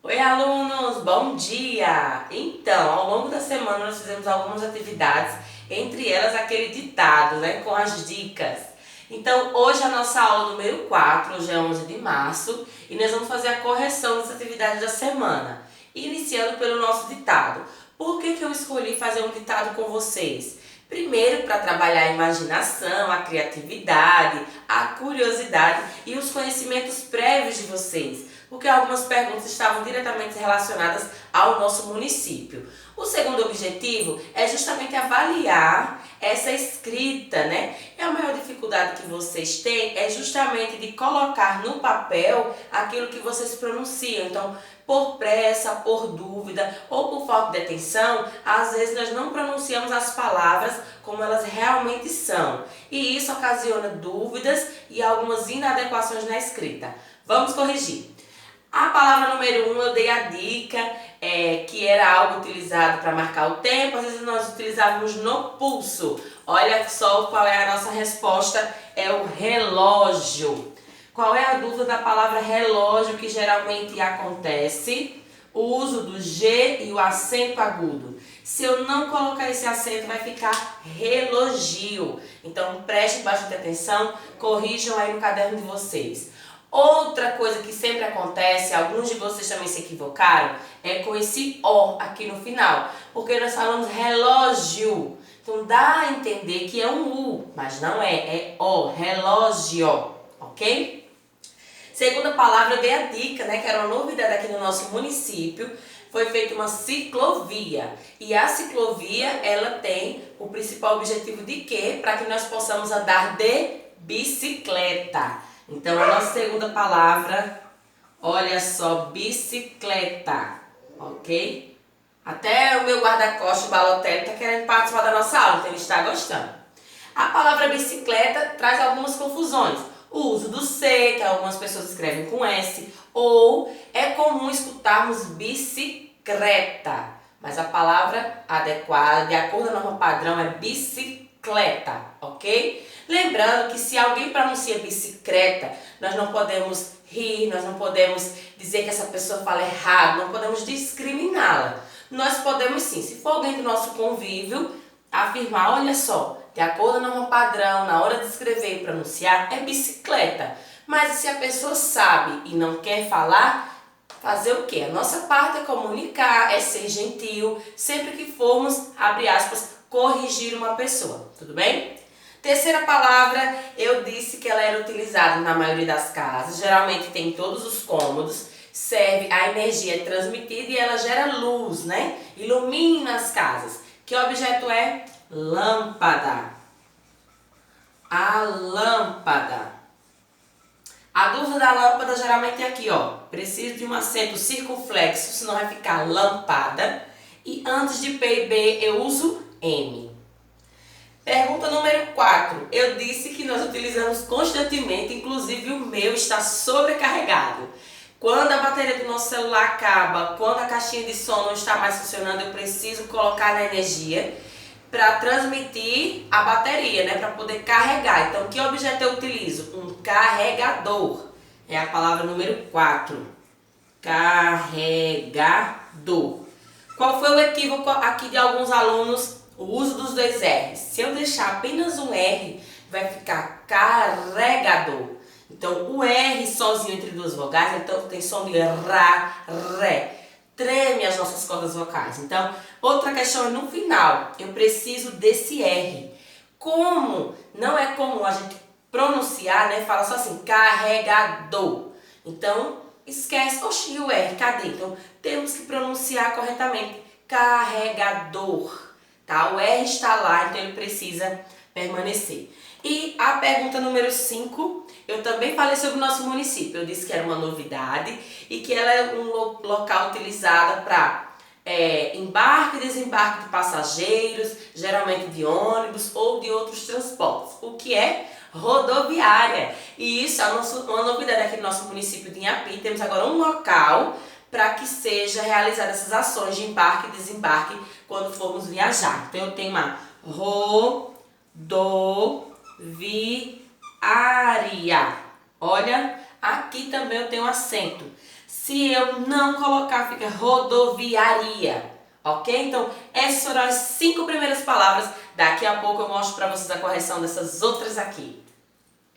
Oi, alunos, bom dia! Então, ao longo da semana nós fizemos algumas atividades, entre elas aquele ditado, né, com as dicas. Então, hoje a nossa aula número 4, hoje é 11 de março, e nós vamos fazer a correção das atividades da semana, iniciando pelo nosso ditado. Por que eu escolhi fazer um ditado com vocês? Primeiro, para trabalhar a imaginação, a criatividade, a curiosidade e os conhecimentos prévios de vocês, porque algumas perguntas estavam diretamente relacionadas ao nosso município. O segundo objetivo é justamente avaliar essa escrita, né? E a maior dificuldade que vocês têm é justamente de colocar no papel aquilo que vocês pronunciam. Então, por pressa, por dúvida ou por falta de atenção, às vezes nós não pronunciamos as palavras como elas realmente são. E isso ocasiona dúvidas e algumas inadequações na escrita. Vamos corrigir. A palavra número 1 eu dei a dica que era algo utilizado para marcar o tempo, às vezes nós utilizávamos no pulso. Olha só qual é a nossa resposta, é o relógio. Qual é a dúvida da palavra relógio que geralmente acontece? O uso do G e o acento agudo. Se eu não colocar esse acento, vai ficar relogio. Então prestem bastante atenção, corrijam aí no caderno de vocês. Outra coisa que sempre acontece, alguns de vocês também se equivocaram, é com esse O aqui no final, porque nós falamos relógio, então dá a entender que é um U, mas não é O, relógio, ok? Segunda palavra eu dei a dica, né, que era uma novidade aqui no nosso município, foi feita uma ciclovia, e a ciclovia ela tem o principal objetivo de quê? Para que nós possamos andar de bicicleta. Então, a nossa segunda palavra, olha só, bicicleta, ok? Até o meu guarda-costas, o Balotelli, está querendo participar da nossa aula, então ele está gostando. A palavra bicicleta traz algumas confusões. O uso do C, que algumas pessoas escrevem com S, ou é comum escutarmos bicicleta, mas a palavra adequada, de acordo com a norma padrão, é bicicleta, ok? Lembrando que se alguém pronuncia bicicleta, nós não podemos rir, nós não podemos dizer que essa pessoa fala errado, não podemos discriminá-la. Nós podemos sim, se for alguém do nosso convívio, afirmar, olha só, de acordo com a norma padrão, na hora de escrever e pronunciar, é bicicleta. Mas se a pessoa sabe e não quer falar, fazer o quê? A nossa parte é comunicar, é ser gentil, sempre que formos, abre aspas, corrigir uma pessoa, tudo bem? Terceira palavra, eu disse que ela era utilizada na maioria das casas, geralmente tem em todos os cômodos, serve, a energia é transmitida e ela gera luz, né? Ilumina as casas. Que objeto é? Lâmpada. A lâmpada. A dúvida da lâmpada geralmente é aqui, ó. Preciso de um acento circunflexo, senão vai ficar lampada. E antes de P e B eu uso M. Pergunta número 4. Eu disse que nós utilizamos constantemente, inclusive o meu está sobrecarregado. Quando a bateria do nosso celular acaba, quando a caixinha de som não está mais funcionando, eu preciso colocar na energia para transmitir a bateria, né? Para poder carregar. Então, que objeto eu utilizo? Um carregador. É a palavra número 4. Carregador. Qual foi o equívoco aqui de alguns alunos? O uso dos dois R's. Se eu deixar apenas um R, vai ficar carregador. Então, o R sozinho entre duas vogais, então tem som de ra, ré. Treme as nossas cordas vocais. Então, outra questão é no final. Eu preciso desse R. Como não é comum a gente pronunciar, né? Fala só assim, carregador. Então, esquece, oxi, o R, cadê? Então, temos que pronunciar corretamente. Carregador. Tá? O R está lá, então ele precisa permanecer. E a pergunta número 5, eu também falei sobre o nosso município. Eu disse que era uma novidade e que ela é um local utilizado para embarque e desembarque de passageiros, geralmente de ônibus ou de outros transportes. O que é? Rodoviária. E isso é uma novidade aqui no nosso município de Inhapi. Temos agora um local para que seja realizada essas ações de embarque e desembarque quando formos viajar. Então eu tenho uma rodoviária. Olha, aqui também eu tenho acento. Se eu não colocar, fica rodoviaria. Ok? Então, essas foram as 5 primeiras palavras. Daqui a pouco eu mostro para vocês a correção dessas outras aqui.